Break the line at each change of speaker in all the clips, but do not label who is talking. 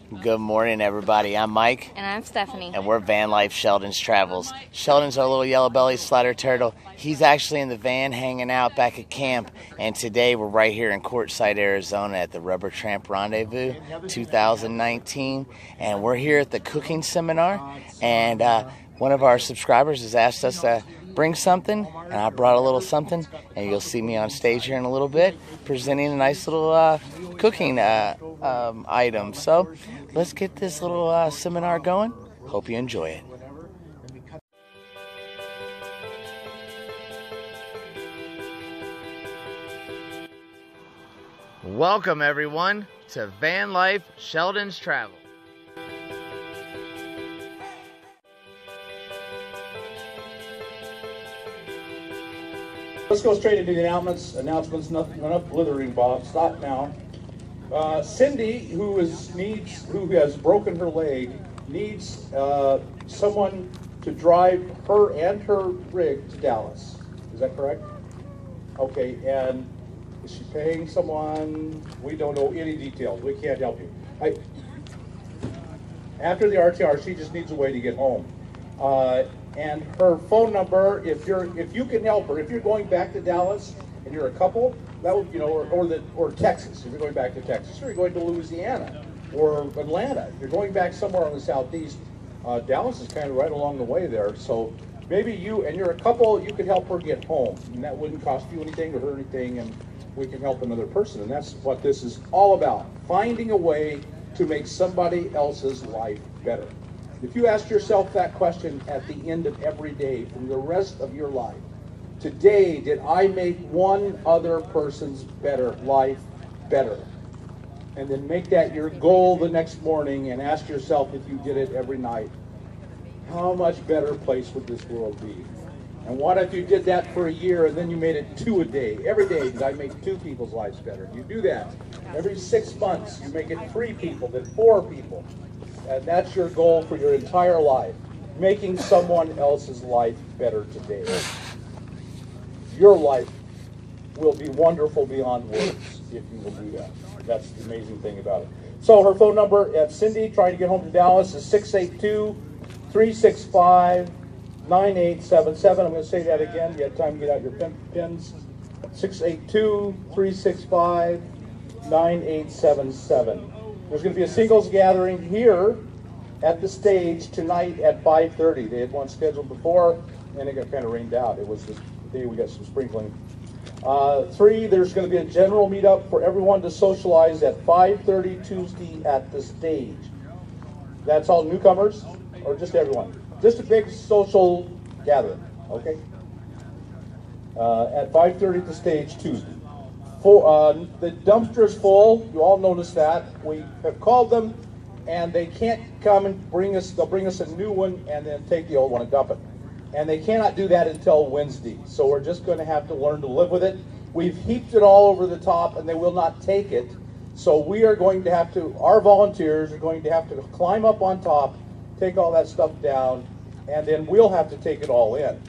Good morning, everybody. I'm Mike.
And I'm Stephanie.
And we're Van Life Sheldon's Travels. Sheldon's our little yellow-bellied slider turtle. He's actually in the van hanging out back at camp. And today we're right here in Quartzsite, Arizona at the Rubber Tramp Rendezvous 2019. And we're here at the cooking seminar. And one of our subscribers has asked us to bring something. And I brought a little something. And you'll see me on stage here in a little bit presenting a nice little cooking item. So let's get this little seminar going. Hope you enjoy it. Welcome, everyone, to Van Life Sheldon's Travel.
Let's go straight into the announcements. Enough blithering, Bob. Stop now. Cindy, who has broken her leg, needs someone to drive her and her rig to Dallas. Is that correct? Okay, and is she paying someone? We don't know any details. We can't help you. After the RTR, she just needs a way to get home. And her phone number, if you can help her, if you're going back to Dallas and you're a couple, that would, or Texas, if you're going back to Texas, or you're going to Louisiana or Atlanta, if you're going back somewhere on the southeast, Dallas is kind of right along the way there. So maybe you, and you're a couple, you could help her get home, and that wouldn't cost you anything or her anything, and we can help another person. And that's what this is all about, finding a way to make somebody else's life better. If you ask yourself that question at the end of every day from the rest of your life, today, did I make one other person's life better? And then make that your goal the next morning and ask yourself, if you did it every night, how much better place would this world be? And what if you did that for a year and then you made it 2 a day? Every day, did I make 2 people's lives better? You do that. Every 6 months, you make it 3 people, then 4 people. And that's your goal for your entire life, making someone else's life better today. Your life will be wonderful beyond words if you will do that. That's the amazing thing about it. So her phone number at Cindy, trying to get home to Dallas, is 682-365-9877. I'm going to say that again. You have time to get out your pens. 682-365-9877. There's going to be a singles gathering here at the stage tonight at 5:30. They had one scheduled before, and it got kind of rained out. It was the day we got some sprinkling. 3, there's going to be a general meetup for everyone to socialize at 5:30 Tuesday at the stage. That's all newcomers, or just everyone? Just a big social gathering, okay? At 5:30 at the stage Tuesday. The dumpster is full. You all noticed that. We have called them, and they can't come and bring us. They'll bring us a new one and then take the old one and dump it. And they cannot do that until Wednesday. So we're just going to have to learn to live with it. We've heaped it all over the top, and they will not take it. So we are going to have to. Our volunteers are going to have to climb up on top, take all that stuff down, and then we'll have to take it all in.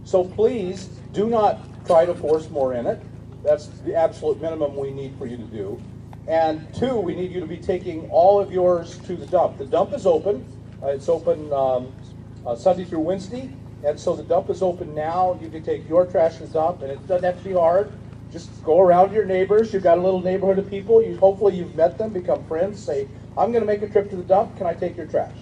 So please do not try to force more in it. That's the absolute minimum we need for you to do. And 2, we need you to be taking all of yours to the dump. The dump is open. It's open Sunday through Wednesday. And so the dump is open now. You can take your trash to the dump, and it doesn't have to be hard. Just go around your neighbors. You've got a little neighborhood of people. Hopefully you've met them, become friends. Say, I'm going to make a trip to the dump. Can I take your trash?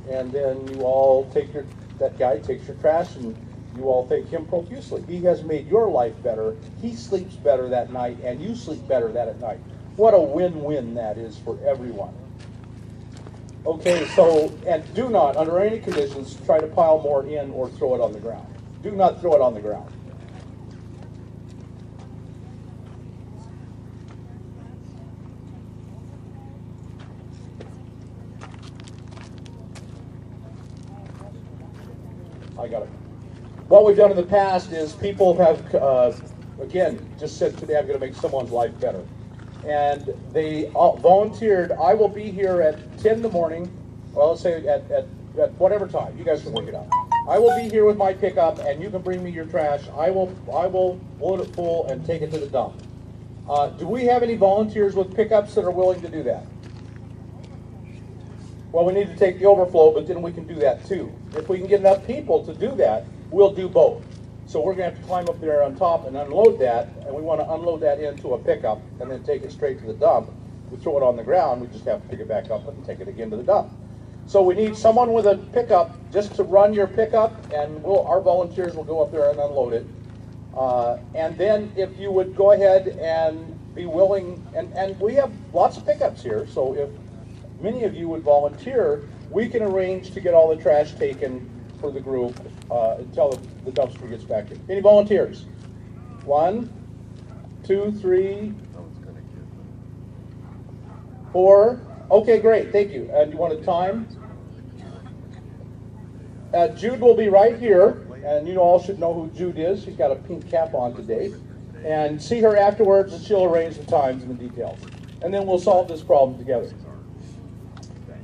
And then you all take that guy takes your trash, and you all thank him profusely. He has made your life better. He sleeps better that night, and you sleep better that at night. What a win-win that is for everyone. Okay, so, and do not, under any conditions, try to pile more in or throw it on the ground. Do not throw it on the ground. I got it. What we've done in the past is people have, again, just said today I'm going to make someone's life better. And they volunteered. I will be here at 10 in the morning, well, let's say at whatever time. You guys can work it out. I will be here with my pickup, and you can bring me your trash. I will load it full and take it to the dump. Do we have any volunteers with pickups that are willing to do that? Well, we need to take the overflow, but then we can do that too. If we can get enough people to do that, we'll do both. So we're going to have to climb up there on top and unload that, and we want to unload that into a pickup and then take it straight to the dump. We throw it on the ground, we just have to pick it back up and take it again to the dump. So we need someone with a pickup just to run your pickup, and our volunteers will go up there and unload it. And then if you would go ahead and be willing, and we have lots of pickups here, so if many of you would volunteer, we can arrange to get all the trash taken for the group until the dumpster gets back in. Any volunteers? 1, 2, 3, 4. Okay, great, thank you. And you want a time? Jude will be right here, and you all should know who Jude is. She's got a pink cap on today. And see her afterwards, and she'll arrange the times and the details. And then we'll solve this problem together.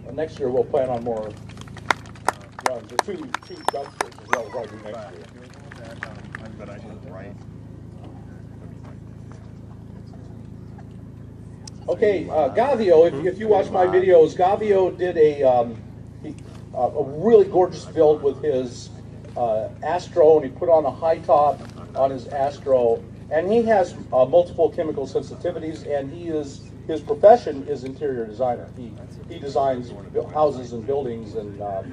And next year we'll plan on more runs. The two dumpsters as well as I do next year. Okay, Gavio, if you watch my videos, Gavio did a really gorgeous build with his Astro, and he put on a high top on his Astro, and he has multiple chemical sensitivities, and his profession is interior designer. He designs houses and buildings and the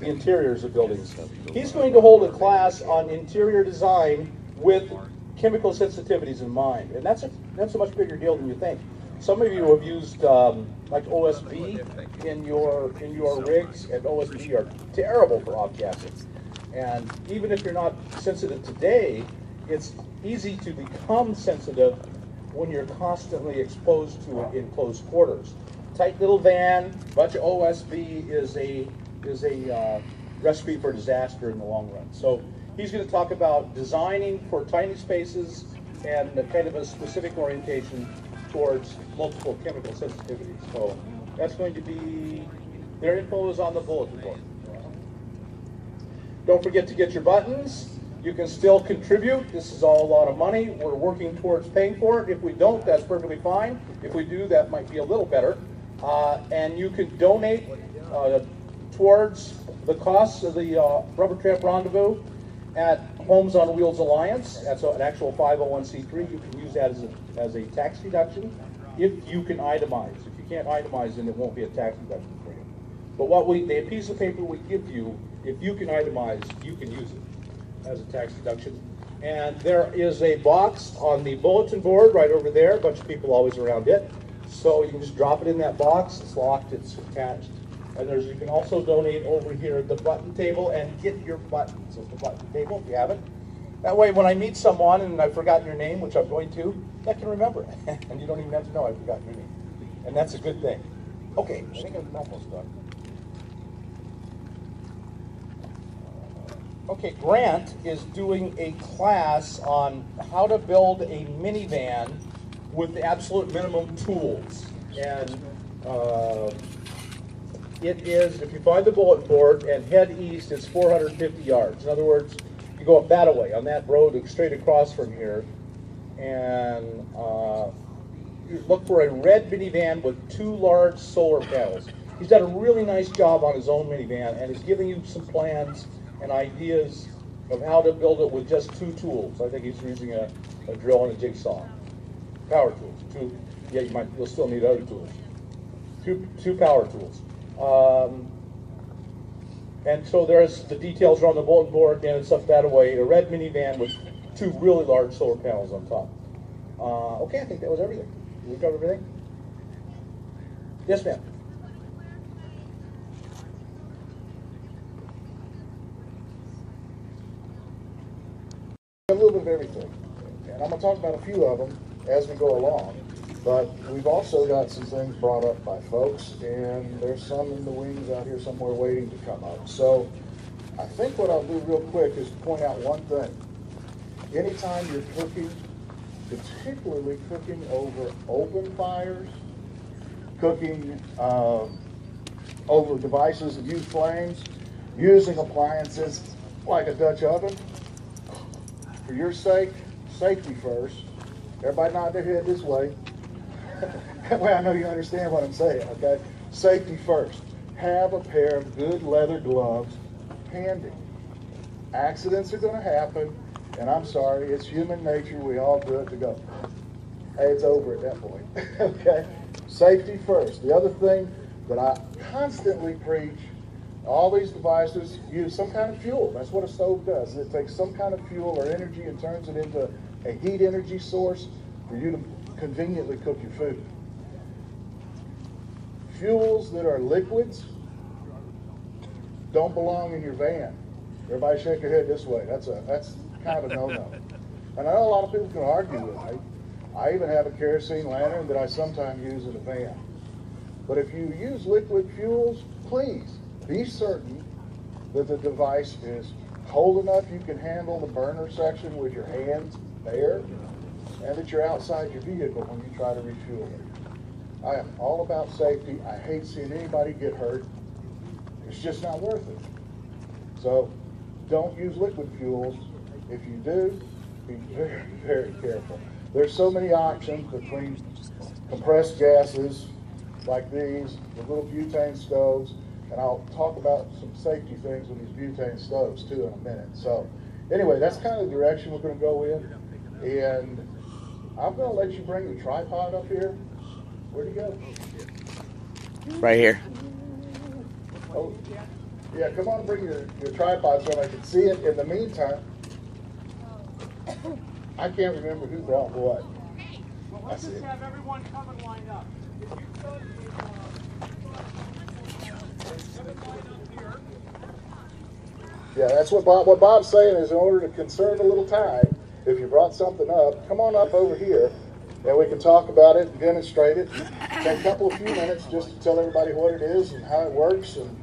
interiors of buildings. He's going to hold a class on interior design with chemical sensitivities in mind, and that's a much bigger deal than you think. Some of you have used like OSB in your rigs, and OSB are terrible for off-gassing. And even if you're not sensitive today, it's easy to become sensitive when you're constantly exposed to it in close quarters. Tight little van, bunch of OSB is a recipe for disaster in the long run. So he's going to talk about designing for tiny spaces and kind of a specific orientation towards multiple chemical sensitivities. So that's going to be, their info is on the bulletin board. Don't forget to get your buttons. You can still contribute. This is all a lot of money. We're working towards paying for it. If we don't, that's perfectly fine. If we do, that might be a little better. And you can donate towards the costs of the Rubber Tramp Rendezvous at Homes on Wheels Alliance. That's an actual 501c3. You can use that as a tax deduction if you can itemize. If you can't itemize, then it won't be a tax deduction for you. But the piece of paper we give you, if you can itemize, you can use it as a tax deduction. And there is a box on the bulletin board right over there. A bunch of people always around it. So you can just drop it in that box. It's locked, it's attached. And you can also donate over here at the button table and get your buttons at the button table if you haven't. That way when I meet someone and I've forgotten your name, which I'm going to, I can remember it. And you don't even have to know I've forgotten your name. And that's a good thing. Okay, I think I'm almost done. Okay, Grant is doing a class on how to build a minivan with the absolute minimum tools. And it is, if you find the bulletin board and head east, it's 450 yards. In other words, you go up that way on that road straight across from here, and you look for a red minivan with 2 large solar panels. He's done a really nice job on his own minivan, and he's giving you some plans and ideas of how to build it with just 2 tools. I think he's using a drill and a jigsaw. Power tools. You'll still need other tools. Two power tools. And so there's the details are on the bulletin board, and it's up that way. A red minivan with 2 really large solar panels on top. Okay, I think that was everything. Did we cover everything? Yes, ma'am.
A little bit of everything, and I'm going to talk about a few of them as we go along, but we've also got some things brought up by folks, and there's some in the wings out here somewhere waiting to come up. So I think what I'll do real quick is point out one thing. Anytime you're cooking, particularly cooking over open fires, cooking over devices that use flames, using appliances like a Dutch oven, for your sake, safety first. Everybody nod their head this way. That way I know you understand what I'm saying, okay? Safety first. have a pair of good leather gloves handy. Accidents are going to happen, and I'm sorry, it's human nature. We all do it to go, hey, it's over at that point. Okay? Safety first. The other thing that I constantly preach, all these devices use some kind of fuel. That's what a stove does. It takes some kind of fuel or energy and turns it into a heat energy source for you to conveniently cook your food. Fuels that are liquids don't belong in your van. Everybody shake your head this way. That's kind of a no-no. And I know a lot of people can argue with me. I even have a kerosene lantern that I sometimes use in a van. But if you use liquid fuels, please be certain that the device is cold enough you can handle the burner section with your hands bare, and that you're outside your vehicle when you try to refuel it. I am all about safety. I hate seeing anybody get hurt. It's just not worth it. So don't use liquid fuels. If you do, be very, very careful. There's so many options between compressed gases like these, the little butane stoves, and I'll talk about some safety things with these butane stoves too in a minute. So anyway, that's kind of the direction we're going to go in. And I'm going to let you bring the tripod up here. Where'd he go?
Right here.
Oh, yeah, come on and bring your tripod so I can see it. In the meantime, I can't remember who brought what.
Well, let's just have everyone come and line up. If you could,
Yeah, that's what Bob's saying is in order to conserve a little time, if you brought something up, come on up over here and we can talk about it and demonstrate it. Take a couple of few minutes just to tell everybody what it is and how it works and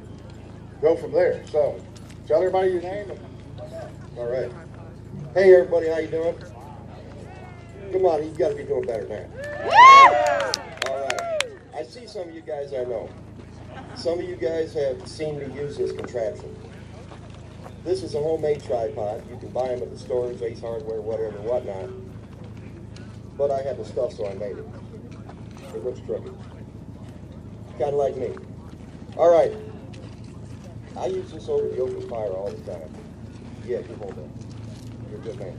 go from there. So, tell everybody your name.
All right. Hey everybody, how you doing? Come on, you've got to be doing better than that. All right. I see some of you guys I know. Some of you guys have seen me use this contraption. This is a homemade tripod. You can buy them at the stores, Ace Hardware, whatever, whatnot. But I had the stuff, so I made it. It looks crooked. Kind of like me. All right. I use this over the open fire all the time. Yeah, you hold that. You're a good man.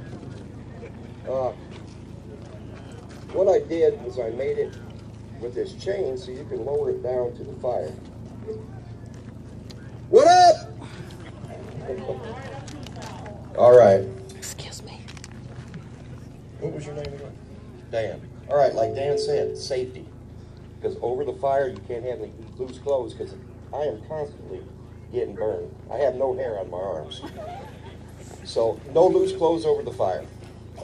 What I did was I made it with this chain so you can lower it down to the fire. What up? All right.
Excuse me.
What was your name again? Dan. All right, like Dan said, safety. Because over the fire, you can't have any loose clothes because I am constantly getting burned. I have no hair on my arms. So no loose clothes over the fire.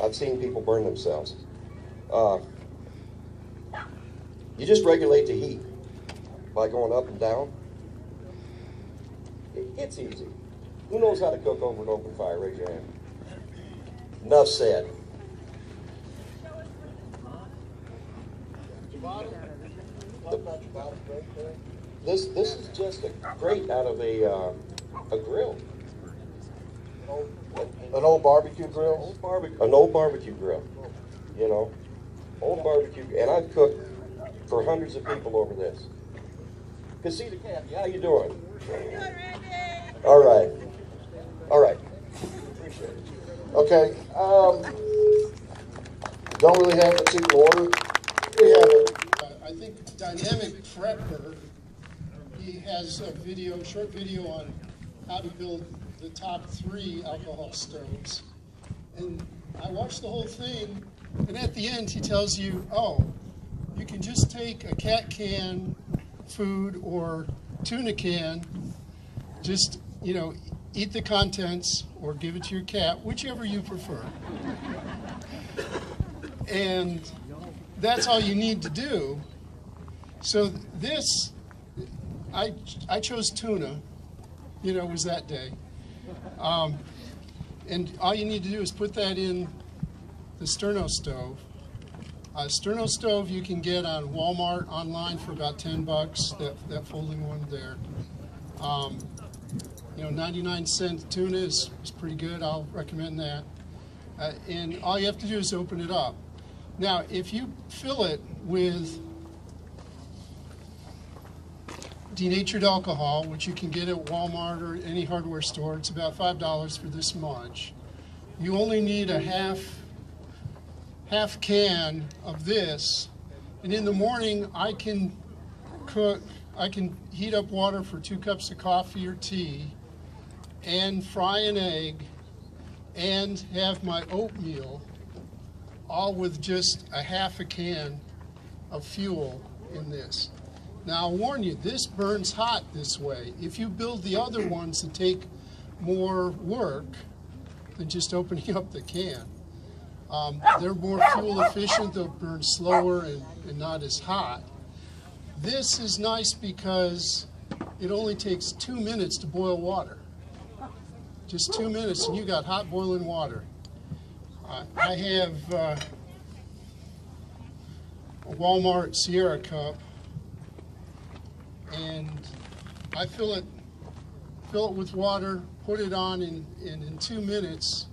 I've seen people burn themselves. You just regulate the heat by going up and down. It's easy. Who knows how to cook over an open fire? Raise your hand. Enough said. This is just a grate out of a grill.
An old barbecue grill?
An old barbecue grill. You know, old barbecue, and I've cooked for hundreds of people over this. Casita Kathy, how you doing? Good, Randy. All right. All right. Appreciate it.
Okay. Don't really have a particular order. We have
I think Dynamic Prepper, he has a video, short video on how to build the top 3 alcohol stoves. And I watched the whole thing, and at the end he tells you, oh, you can just take a cat can food or tuna can, just, you know, eat the contents or give it to your cat, whichever you prefer. And that's all you need to do. So this, I chose tuna, you know, it was that day. And all you need to do is put that in the Sterno stove. Sterno stove you can get on Walmart online for about $10, that folding one there. You know, 99-cent tuna is pretty good. I'll recommend that. And all you have to do is open it up. Now, if you fill it with denatured alcohol, which you can get at Walmart or any hardware store. It's about $5 for this much. You only need a half can of this, and in the morning I can heat up water for 2 cups of coffee or tea, and fry an egg, and have my oatmeal, all with just a half a can of fuel in this. Now, I'll warn you, this burns hot this way. If you build the other ones that take more work than just opening up the can, they're more fuel efficient, they'll burn slower and not as hot. This is nice because it only takes 2 minutes to boil water. Just 2 minutes and you got hot boiling water. I have a Walmart Sierra cup, and I fill it with water, put it on, and in 2 minutes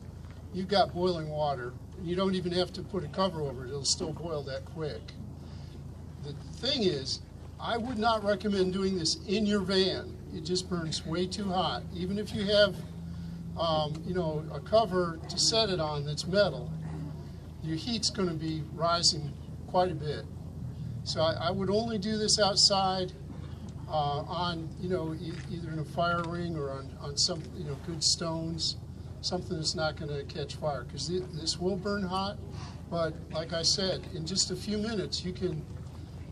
you've got boiling water. You don't even have to put a cover over it, it'll still boil that quick. The thing is, I would not recommend doing this in your van. It just burns way too hot. Even if you have you know, a cover to set it on that's metal, your heat's going to be rising quite a bit. So I would only do this outside on, you know, either in a fire ring or on some, you know, good stones, something that's not going to catch fire, because this will burn hot. But like I said, in just a few minutes you can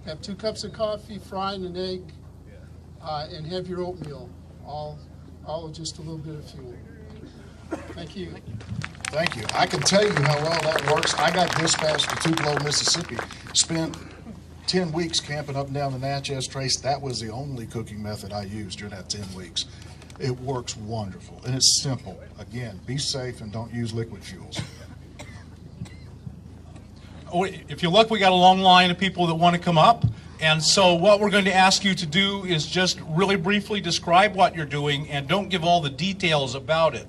have 2 cups of coffee, frying an egg, and have your oatmeal, all with just a little bit of fuel. Thank you.
Thank you. I can tell you how well that works. I got dispatched to Tupelo, Mississippi. Spent 10 weeks camping up and down the Natchez Trace. That was the only cooking method I used during that 10 weeks. It works wonderful, and it's simple. Again, be safe and don't use liquid fuels.
If you look, we got a long line of people that want to come up. And so what we're going to ask you to do is just really briefly describe what you're doing and don't give all the details about it.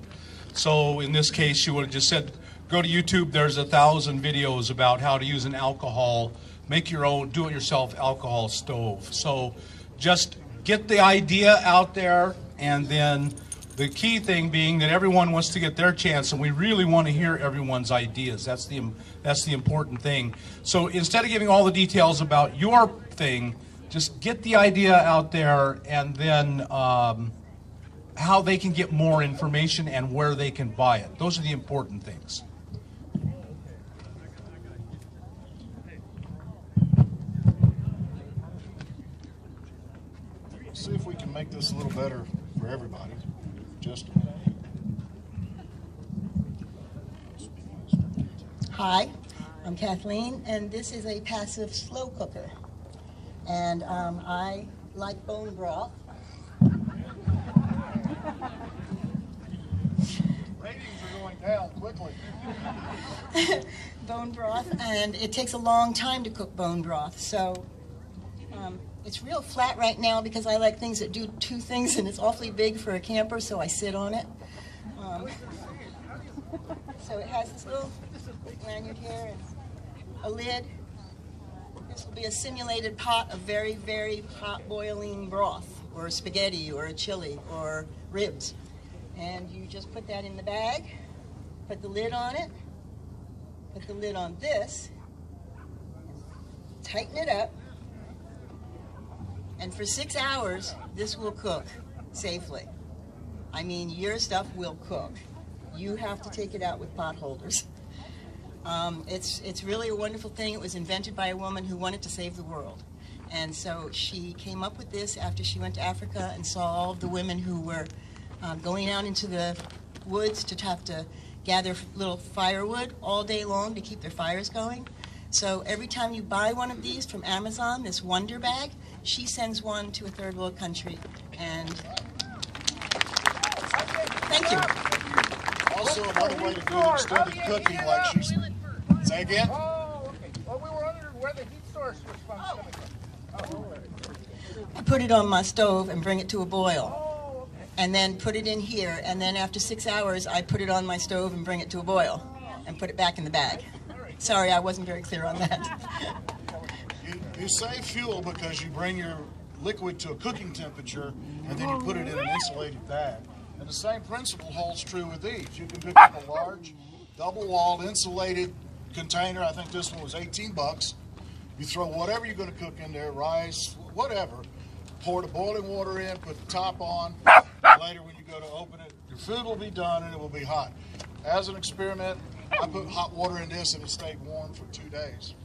So in this case, you would have just said, go to YouTube, there's 1,000 videos about how to use an alcohol, make your own do-it-yourself alcohol stove. So just get the idea out there, and then the key thing being that everyone wants to get their chance, and we really want to hear everyone's ideas. That's the important thing. So instead of giving all the details about your thing, just get the idea out there, and then how they can get more information and where they can buy it. Those are the important things.
See if we can make this a little better for everybody. Just
Hi, I'm Kathleen, and this is a passive slow cooker. And I like bone broth.
ratings are going down quickly.
Bone broth, and it takes a long time to cook bone broth. So it's real flat right now because I like things that do 2 things, and it's awfully big for a camper, so I sit on it. So it has this little lanyard here and a lid. This will be a simulated pot of very, very hot boiling broth, or spaghetti, or a chili, or ribs. And you just put that in the bag, put the lid on it, put the lid on this, tighten it up, and for 6 hours, this will cook safely. I mean, your stuff will cook. You have to take it out with pot holders. It's really a wonderful thing. It was invented by a woman who wanted to save the world. And so she came up with this after she went to Africa and saw all of the women who were going out into the woods to have to gather little firewood all day long to keep their fires going. So every time you buy one of these from Amazon, this Wonder Bag, she sends one to a third world country. And thank you.
Also, another way to do extended cooking, like she's... Say again?
Oh, okay. Well, we were wondering where the heat source was from.
I put it on my stove and bring it to a boil.
Oh, okay.
And then put it in here, and then after 6 hours, I put it on my stove and bring it to a boil, and put it back in the bag. Sorry, I wasn't very clear on that.
You save fuel because you bring your liquid to a cooking temperature, and then you put it in an insulated bag. And the same principle holds true with these. You can pick up a large, double-walled, insulated container. I think this one was 18 bucks. You throw whatever you're going to cook in there, rice, whatever. Pour the boiling water in, put the top on. Later when you go to open it, your food will be done and it will be hot. As an experiment, I put hot water in this and it stayed warm for 2 days.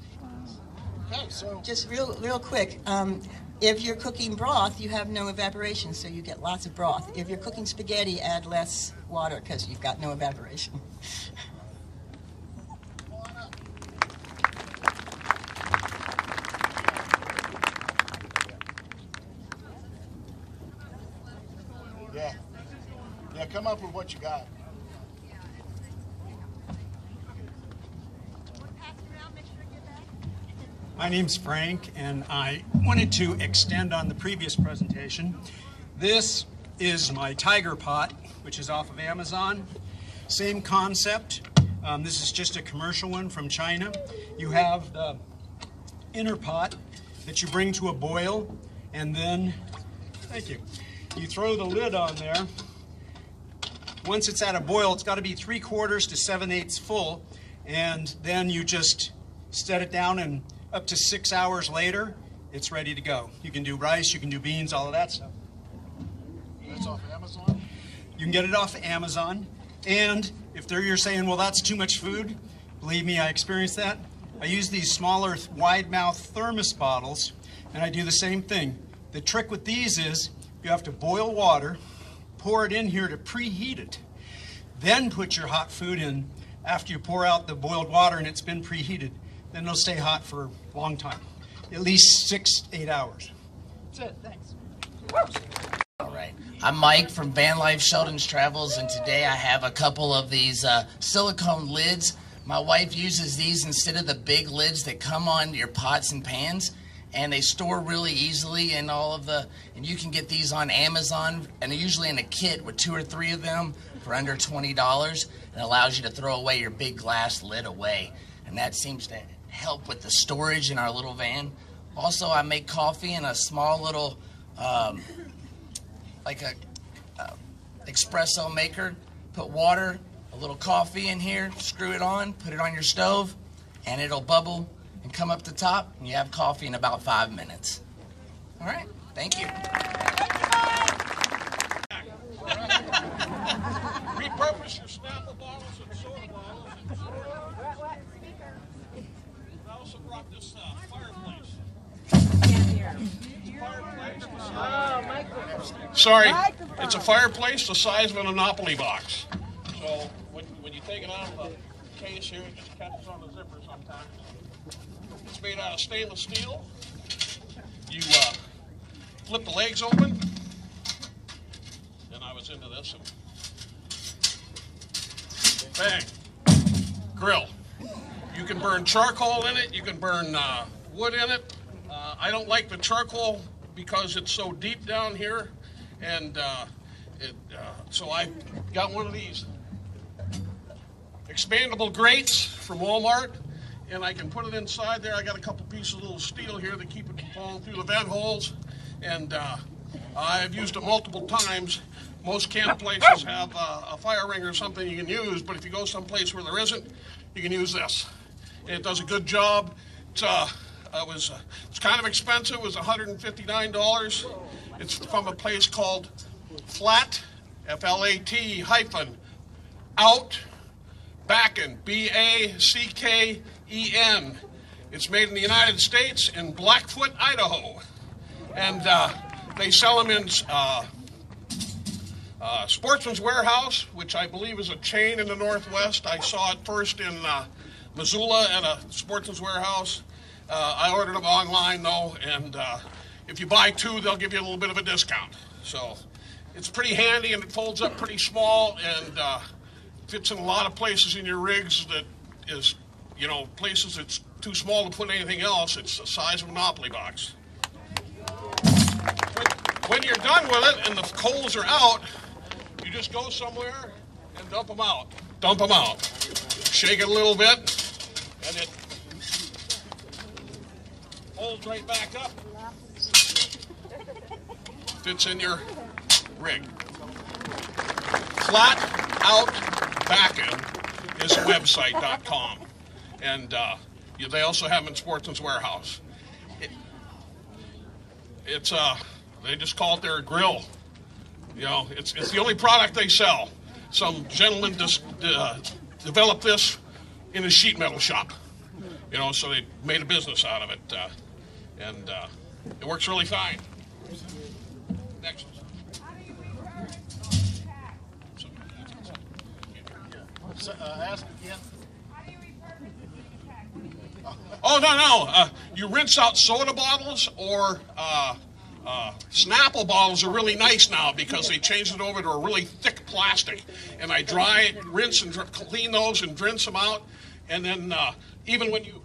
Okay, so
Just real quick. If you're cooking broth, you have no evaporation, so you get lots of broth. If you're cooking spaghetti, add less water because you've got no evaporation.
Yeah, come up with what you got.
My name's Frank, and I wanted to extend on the previous presentation. This is my tiger pot, which is off of Amazon. Same concept. This is just a commercial one from China. You have the inner pot that you bring to a boil, and then, thank you, you throw the lid on there. Once it's at a boil, it's got to be 3/4 to 7/8 full, and then you just set it down, and up to 6 hours later, it's ready to go. You can do rice, you can do beans, all of that stuff.
That's off Amazon?
You can get it off Amazon, and if you're saying, well, that's too much food, believe me, I experienced that. I use these smaller, wide-mouth thermos bottles, and I do the same thing. The trick with these is you have to boil water, pour it in here to preheat it, then put your hot food in after you pour out the boiled water and it's been preheated. Then it'll stay hot for a long time, at least 6-8 hours. That's it, thanks.
All right. I'm Mike from Van Life Sheldon's Travels, and today I have a couple of these silicone lids. My wife uses these instead of the big lids that come on your pots and pans, and they store really easily in and you can get these on Amazon, and they're usually in a kit with 2 or 3 of them for under $20, and allows you to throw away your big glass lid away, and that seems to help with the storage in our little van. Also, I make coffee in a small little like a espresso maker. Put water, a little coffee in here, screw it on, put it on your stove, and it'll bubble and come up the top, and you have coffee in about 5 minutes. All right, thank you.
Repurpose your Snapple bottles and soda bottles. I also brought this fireplace. Sorry, it's a fireplace the size of a Monopoly box. So when you take it out of the case here, it just catches on the zipper sometimes. It's made out of stainless steel. You flip the legs open, and I was into this, and bang, grill. You can burn charcoal in it, you can burn wood in it. I don't like the charcoal because it's so deep down here, and so I got one of these expandable grates from Walmart, and I can put it inside there. I got a couple pieces of little steel here that keep it from falling through the vent holes, and I've used it multiple times. Most camp places have a fire ring or something you can use, but if you go someplace where there isn't, you can use this. And it does a good job. It's kind of expensive. It was $159. It's from a place called Flat, F-L-A-T hyphen, Out, Backen, B-A-C-K-E-N. It's made in the United States in Blackfoot, Idaho. And they sell them in Sportsman's Warehouse, which I believe is a chain in the Northwest. I saw it first in Missoula at a Sportsman's Warehouse. I ordered them online, though, and if you buy 2, they'll give you a little bit of a discount. So it's pretty handy, and it folds up pretty small, and fits in a lot of places in your rigs that is, places that's too small to put anything else. It's the size of a Monopoly box. When you're done with it and the coals are out, you just go somewhere and dump them out. Dump them out. Shake it a little bit, and it holds right back up. fits in your rig. Flatoutbackin is website.com, and they also have them in Sportsman's Warehouse. They just call it their grill. You know, it's the only product they sell. Some gentleman just developed this in a sheet metal shop. You know, so they made a business out of it, and it works really fine. Next.
Ask again.
Oh, no. You rinse out soda bottles or Snapple bottles are really nice now because they changed it over to a really thick plastic. And I dry it, rinse and clean those and rinse them out. And then even when you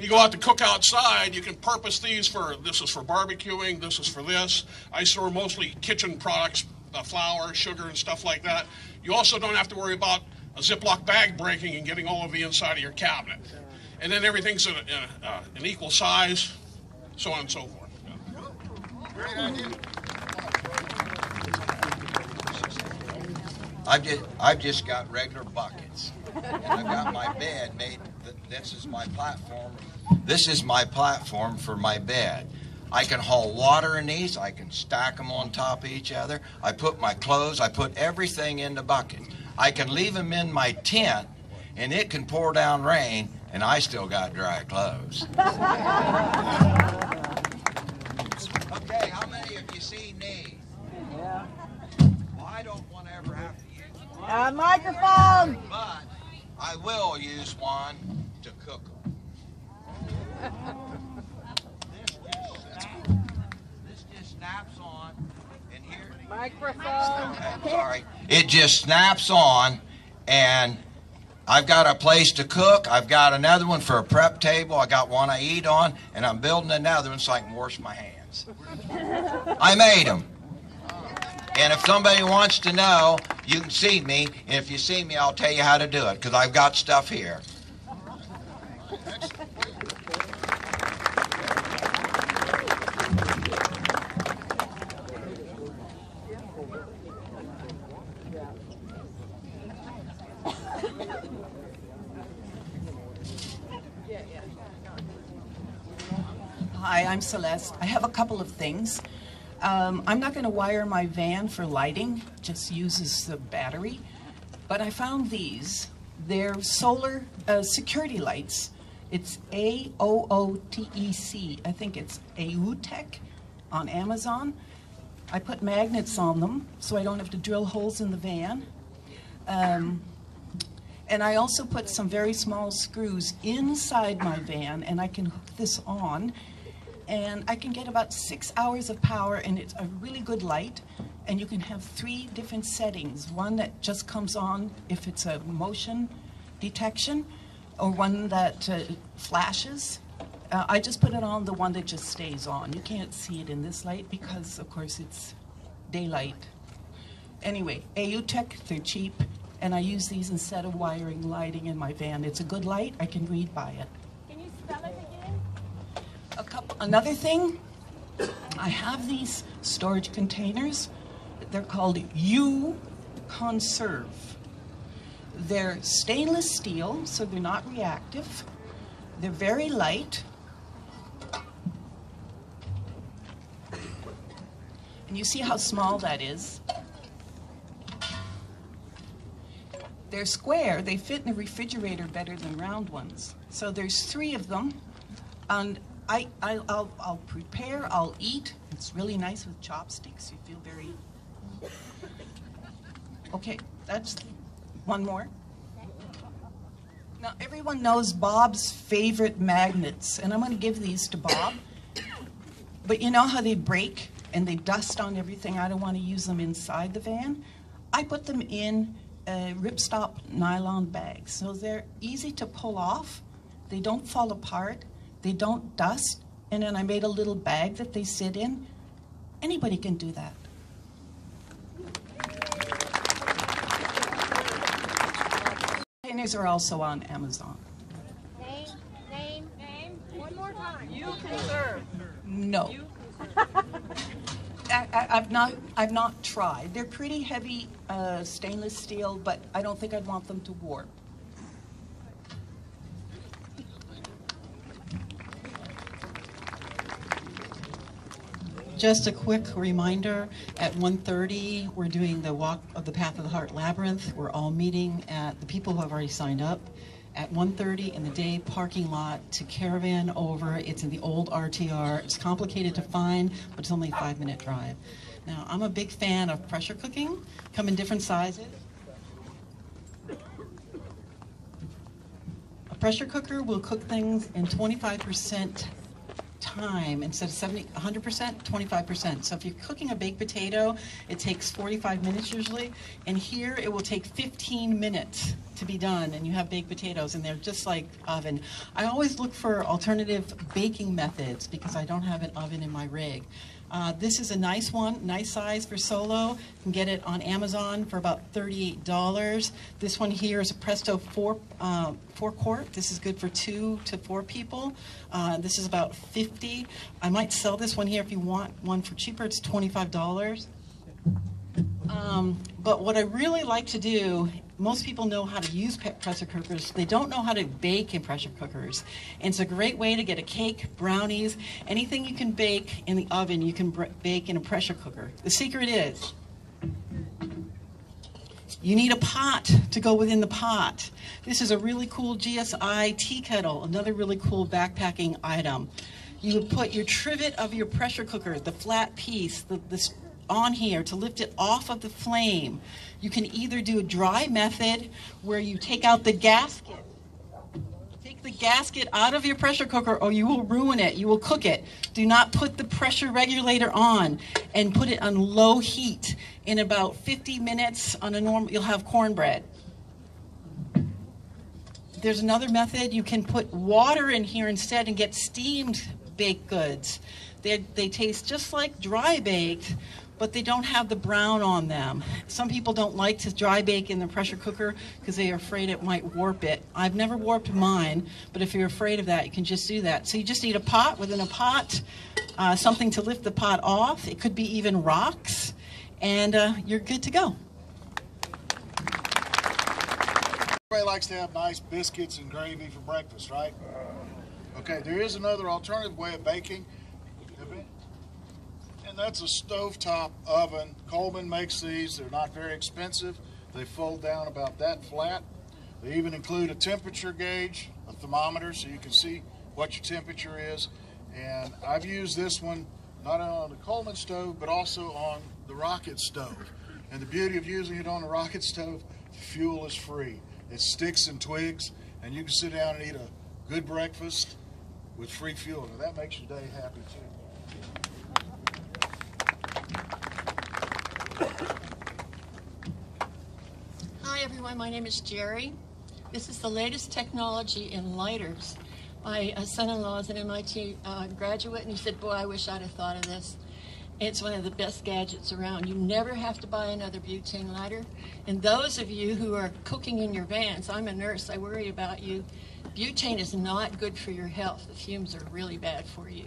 go out to cook outside, you can purpose these for, this is for barbecuing, this is for this. I store mostly kitchen products, flour, sugar, and stuff like that. You also don't have to worry about a Ziploc bag breaking and getting all over the inside of your cabinet. And then everything's in an equal size, so on and so forth.
Great idea.
I've just got regular buckets, and I've got my bed made. This is my platform. This is my platform for my bed. I can haul water in these. I can stack them on top of each other. I put my clothes. I put everything in the bucket. I can leave them in my tent, and it can pour down rain, and I still got dry clothes. Okay, how many of you seen these? Yeah. Well, I don't want to ever have to use one.
Microphone!
But I will use one to cook them. This just snaps on, and here.
Microphone!
Okay, sorry. It just snaps on, and I've got a place to cook. I've got another one for a prep table. I got one I eat on, and I'm building another one so I can wash my hands. I made them. And if somebody wants to know, you can see me. And if you see me, I'll tell you how to do it, because I've got stuff here.
Hi, I'm Celeste. I have a couple of things. I'm not going to wire my van for lighting, just uses the battery. But I found these. They're solar security lights. It's AOOTEC. I think it's AOOTEC on Amazon. I put magnets on them so I don't have to drill holes in the van. And I also put some very small screws inside my van, and I can hook this on. And I can get about 6 hours of power, and it's a really good light. And you can have 3 different settings. One that just comes on if it's a motion detection, or one that flashes. I just put it on the one that just stays on. You can't see it in this light because, of course, it's daylight. Anyway, AOOTEC, they're cheap, and I use these instead of wiring lighting in my van. It's a good light. I can read by it.
Can you spell it again?
Another thing, I have these storage containers. They're called U-Conserve. They're stainless steel, so they're not reactive. They're very light. And you see how small that is. They're square. They fit in a refrigerator better than round ones. So there's 3 of them. And I'll prepare, I'll eat. It's really nice with chopsticks. You feel very... Okay, that's one more. Now, everyone knows Bob's favorite magnets, and I'm going to give these to Bob. But you know how they break and they dust on everything? I don't want to use them inside the van. I put them in ripstop nylon bags, so they're easy to pull off. They don't fall apart. They don't dust, and then I made a little bag that they sit in. Anybody can do that. Containers are also on Amazon.
Name. One more time. You conserve.
No. I've not tried. They're pretty heavy stainless steel, but I don't think I'd want them to warp. Just a quick reminder, at 1:30, we're doing the Walk of the Path of the Heart Labyrinth. We're all meeting at the people who have already signed up at 1:30 in the day parking lot to caravan over. It's in the old RTR. It's complicated to find, but it's only a 5-minute drive. Now, I'm a big fan of pressure cooking, come in different sizes. A pressure cooker will cook things in 25% time instead of 100%, 25%. So if you're cooking a baked potato, it takes 45 minutes usually, and here it will take 15 minutes to be done, and you have baked potatoes, and they're just like oven. I always look for alternative baking methods because I don't have an oven in my rig. This is a nice one, nice size for solo. You can get it on Amazon for about $38. This one here is a Presto 4-quart. This is good for 2 to 4 people. This is about $50. I might sell this one here if you want one for cheaper. It's $25. But what I really like to do, most people know how to use pressure cookers. They don't know how to bake in pressure cookers. And it's a great way to get a cake, brownies, anything you can bake in the oven, you can bake in a pressure cooker. The secret is you need a pot to go within the pot. This is a really cool GSI tea kettle, another really cool backpacking item. You would put your trivet of your pressure cooker, the flat piece, on here to lift it off of the flame. You can either do a dry method where you take out the gasket. Take the gasket out of your pressure cooker or you will ruin it. You will cook it. Do not put the pressure regulator on and put it on low heat. In about 50 minutes on a normal, you'll have cornbread. There's another method. You can put water in here instead and get steamed baked goods. They taste just like dry baked, but they don't have the brown on them. Some people don't like to dry bake in the pressure cooker because they are afraid it might warp it. I've never warped mine, but if you're afraid of that, you can just do that. So you just need a pot. Within a pot, something to lift the pot off. It could be even rocks, and you're good to go.
Everybody likes to have nice biscuits and gravy for breakfast, right? Okay, there is another alternative way of baking. And that's a stovetop oven. Coleman makes these. They're not very expensive. They fold down about that flat. They even include a temperature gauge, a thermometer, so you can see what your temperature is. And I've used this one not only on the Coleman stove, but also on the rocket stove. And the beauty of using it on the rocket stove, the fuel is free. It's sticks and twigs, and you can sit down and eat a good breakfast with free fuel. Now that makes your day happy too.
Hi everyone, my name is Jerry. This is the latest technology in lighters. My son-in-law is an MIT graduate, and he said, boy, I wish I'd have thought of this. It's one of the best gadgets around. You never have to buy another butane lighter. And those of you who are cooking in your vans, I'm a nurse, I worry about you. Butane is not good for your health. The fumes are really bad for you.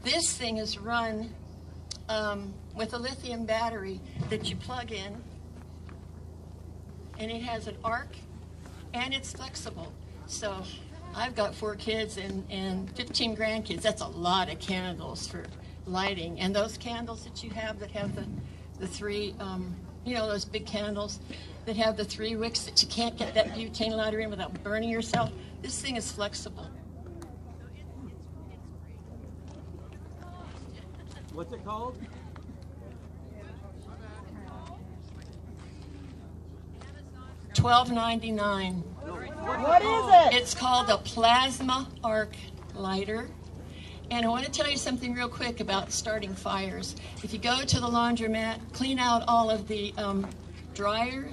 This thing is run with a lithium battery that you plug in, and it has an arc, and it's flexible. So I've got 4 kids and 15 grandkids. That's a lot of candles for lighting. And those candles that you have that have the 3, you know, those big candles that have the 3 wicks that you can't get that butane lighter in without burning yourself, this thing is flexible.
What's it called?
$12.99.
What is it?
It's called a plasma arc lighter. And I want to tell you something real quick about starting fires. If you go to the laundromat, clean out all of the dryer,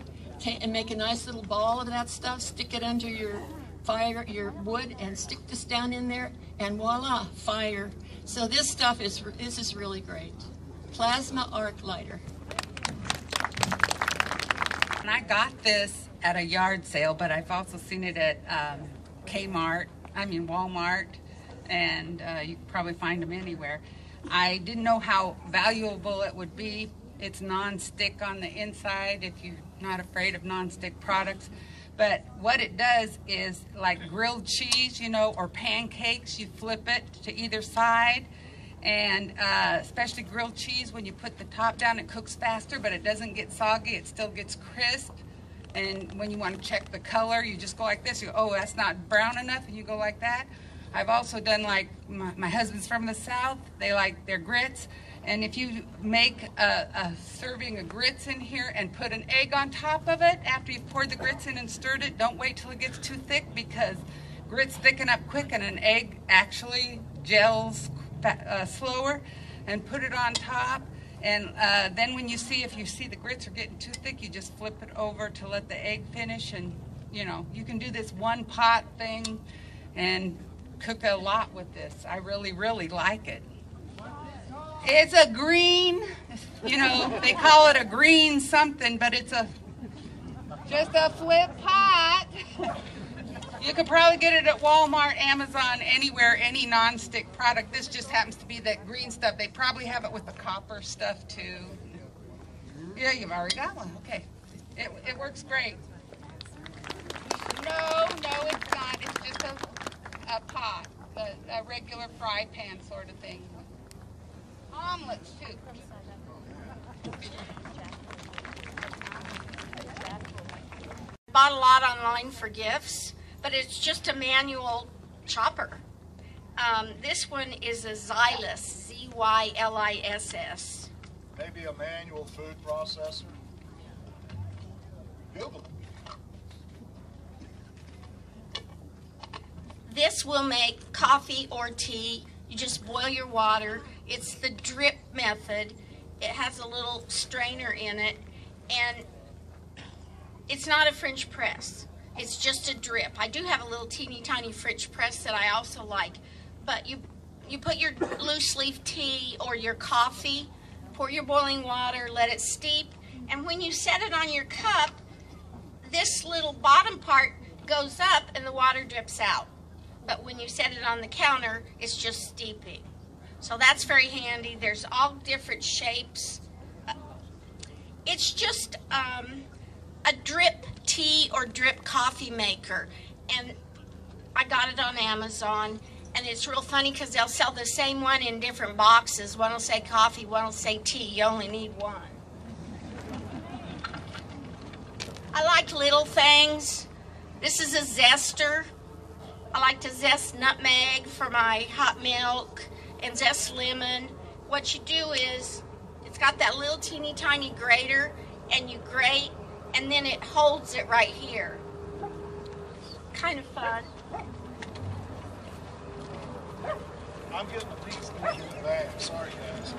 and make a nice little ball of that stuff, stick it under your fire, your wood, and stick this down in there, and voila, fire. So this stuff is really great. Plasma arc lighter.
And I got this at a yard sale, but I've also seen it at Walmart, and you can probably find them anywhere. I didn't know how valuable it would be. It's non-stick on the inside if you're not afraid of non-stick products. But what it does is, like grilled cheese, you know, or pancakes, you flip it to either side. And especially grilled cheese, when you put the top down, it cooks faster, but it doesn't get soggy. It still gets crisp. And when you want to check the color, you just go like this. You go, oh, that's not brown enough, and you go like that. I've also done, like, my husband's from the South. They like their grits. And if you make a serving of grits in here and put an egg on top of it, after you've poured the grits in and stirred it, don't wait till it gets too thick, because grits thicken up quick and an egg actually gels slower. And put it on top. And then when you see, if you see the grits are getting too thick, you just flip it over to let the egg finish. And, you know, you can do this one pot thing and cook a lot with this. I really, really like it. It's a green, you know, they call it a green something, but it's just a flip pot. You could probably get it at Walmart, Amazon, anywhere, any non-stick product. This just happens to be that green stuff. They probably have it with the copper stuff too. Yeah, you've already got one. Okay. It works great. No, it's not. It's just a pot, a regular fry pan sort of thing. Omelets too.
Bought a lot online for gifts, but it's just a manual chopper. This one is a Xylis, Z-Y-L-I-S-S.
Maybe a manual food processor. Google it.
This will make coffee or tea. You just boil your water. It's the drip method. It has a little strainer in it, and it's not a French press. It's just a drip. I do have a little teeny tiny French press that I also like, but you put your loose leaf tea or your coffee, pour your boiling water, let it steep, and when you set it on your cup, this little bottom part goes up and the water drips out. But when you set it on the counter, it's just steeping. So that's very handy. There's all different shapes. It's just a drip tea or drip coffee maker. And I got it on Amazon. And it's real funny because they'll sell the same one in different boxes. One will say coffee, one will say tea. You only need one. I like little things. This is a zester. I like to zest nutmeg for my hot milk and zest lemon. What you do is, it's got that little teeny tiny grater, and you grate, and then it holds it right here. Kind of fun.
I'm getting a piece in the bag. Sorry, guys.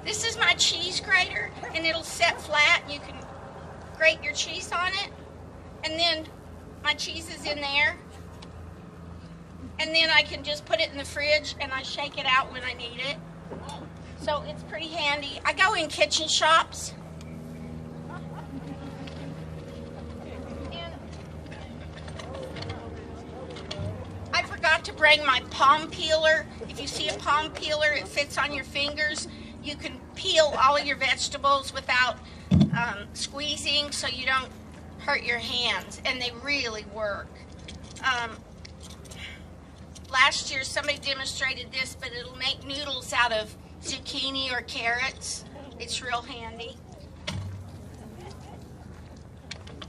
This is my cheese grater, and it'll set flat, and you can grate your cheese on it. And then my cheese is in there. And then I can just put it in the fridge, and I shake it out when I need it. So it's pretty handy. I go in kitchen shops. I forgot to bring my palm peeler. If you see a palm peeler, it fits on your fingers. You can peel all of your vegetables without squeezing, so you don't hurt your hands, and they really work. Last year somebody demonstrated this, but it'll make noodles out of zucchini or carrots. It's real handy.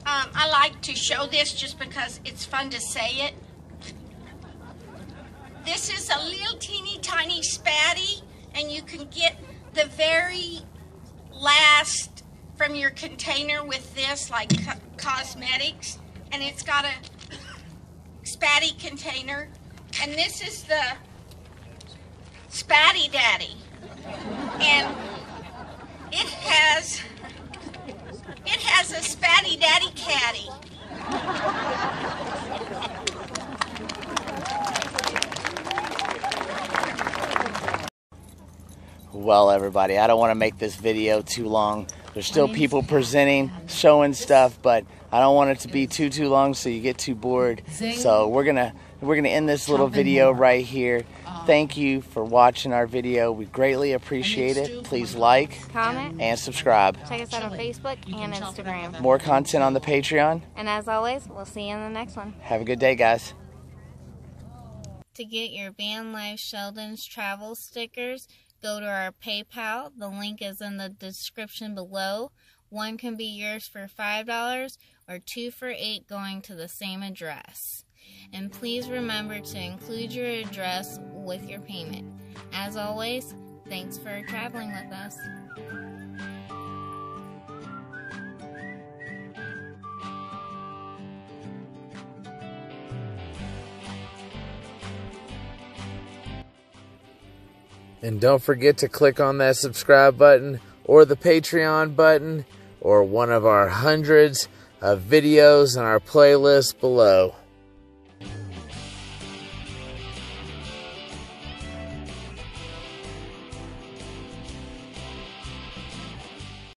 I like to show this just because it's fun to say it. This is a little teeny tiny spatty, and you can get the very last from your container with this, like cosmetics, and it's got a spatty container, and this is the Spatty Daddy, and it has a Spatty Daddy caddy.
Well, everybody, I don't want to make this video too long. There's still people presenting, showing stuff, but I don't want it to be too long so you get too bored. So we're going to We're going to end this little video right here. Thank you for watching our video. We greatly appreciate it. Please like,
comment,
and subscribe.
check us out on Facebook and Instagram.
More content on the Patreon.
And as always, we'll see you in the next one.
Have a good day, guys.
To get your Van Life Sheldon's travel stickers, go to our PayPal. The link is in the description below. One can be yours for $5 or 2 for $8 going to the same address. And please remember to include your address with your payment. As always, thanks for traveling with us.
And don't forget to click on that subscribe button or the Patreon button or one of our hundreds of videos in our playlist below.